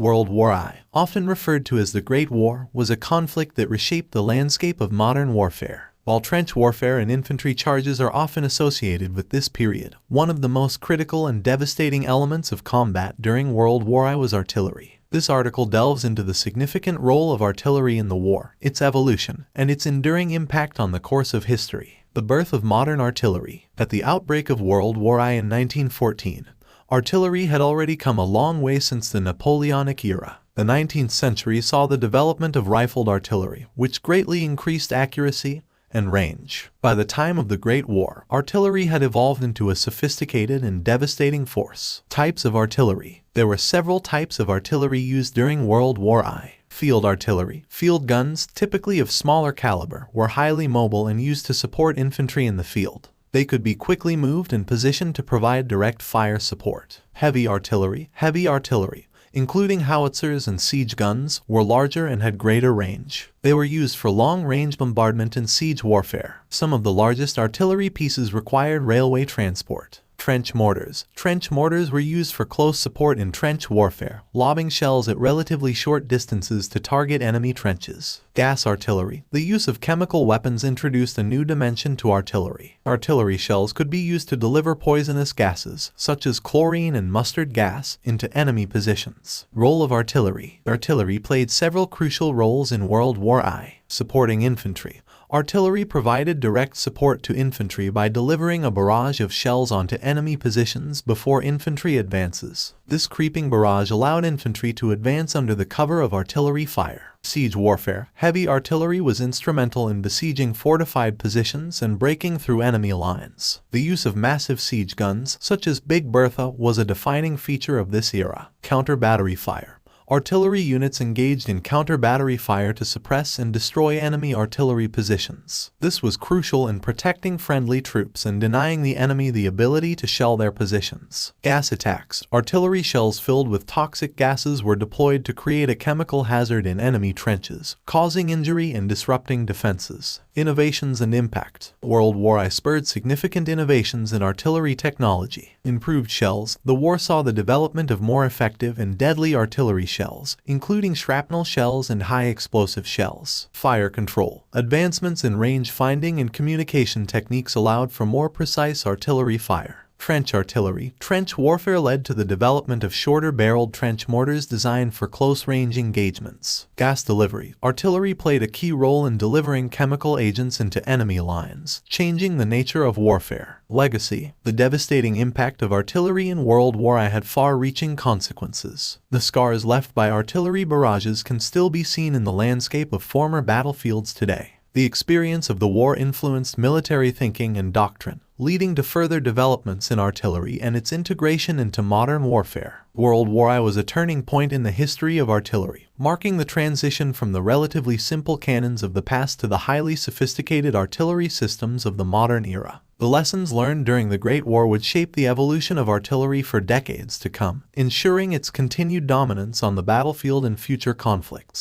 World War I, often referred to as the Great War, was a conflict that reshaped the landscape of modern warfare. While trench warfare and infantry charges are often associated with this period, one of the most critical and devastating elements of combat during World War I was artillery. This article delves into the significant role of artillery in the war, its evolution, and its enduring impact on the course of history. The birth of modern artillery. At the outbreak of World War I in 1914, artillery had already come a long way since the Napoleonic era. The 19th century saw the development of rifled artillery, which greatly increased accuracy and range. By the time of the Great War, artillery had evolved into a sophisticated and devastating force. Types of artillery. There were several types of artillery used during World War I. Field artillery. Field guns, typically of smaller caliber, were highly mobile and used to support infantry in the field. They could be quickly moved and positioned to provide direct fire support. Heavy artillery. Heavy artillery, including howitzers and siege guns, were larger and had greater range. They were used for long-range bombardment and siege warfare. Some of the largest artillery pieces required railway transport. Trench mortars. Trench mortars were used for close support in trench warfare, lobbing shells at relatively short distances to target enemy trenches. Gas artillery. The use of chemical weapons introduced a new dimension to artillery. Artillery shells could be used to deliver poisonous gases, such as chlorine and mustard gas, into enemy positions. Role of artillery. Artillery played several crucial roles in World War I. Supporting infantry. Artillery provided direct support to infantry by delivering a barrage of shells onto enemy positions before infantry advances. This creeping barrage allowed infantry to advance under the cover of artillery fire. Siege warfare. Heavy artillery was instrumental in besieging fortified positions and breaking through enemy lines. The use of massive siege guns, such as Big Bertha, was a defining feature of this era. Counter-battery fire. Artillery units engaged in counter-battery fire to suppress and destroy enemy artillery positions. This was crucial in protecting friendly troops and denying the enemy the ability to shell their positions. Gas attacks. Artillery shells filled with toxic gases were deployed to create a chemical hazard in enemy trenches, causing injury and disrupting defenses. Innovations and impact. World War I spurred significant innovations in artillery technology. Improved shells. The war saw the development of more effective and deadly artillery shells, including shrapnel shells and high-explosive shells. Fire control. Advancements in range finding and communication techniques allowed for more precise artillery fire. Trench artillery. Trench warfare led to the development of shorter-barreled trench mortars designed for close-range engagements. Gas delivery. Artillery played a key role in delivering chemical agents into enemy lines, changing the nature of warfare. Legacy. The devastating impact of artillery in World War I had far-reaching consequences. The scars left by artillery barrages can still be seen in the landscape of former battlefields today. The experience of the war influenced military thinking and doctrine, leading to further developments in artillery and its integration into modern warfare. World War I was a turning point in the history of artillery, marking the transition from the relatively simple cannons of the past to the highly sophisticated artillery systems of the modern era. The lessons learned during the Great War would shape the evolution of artillery for decades to come, ensuring its continued dominance on the battlefield in future conflicts.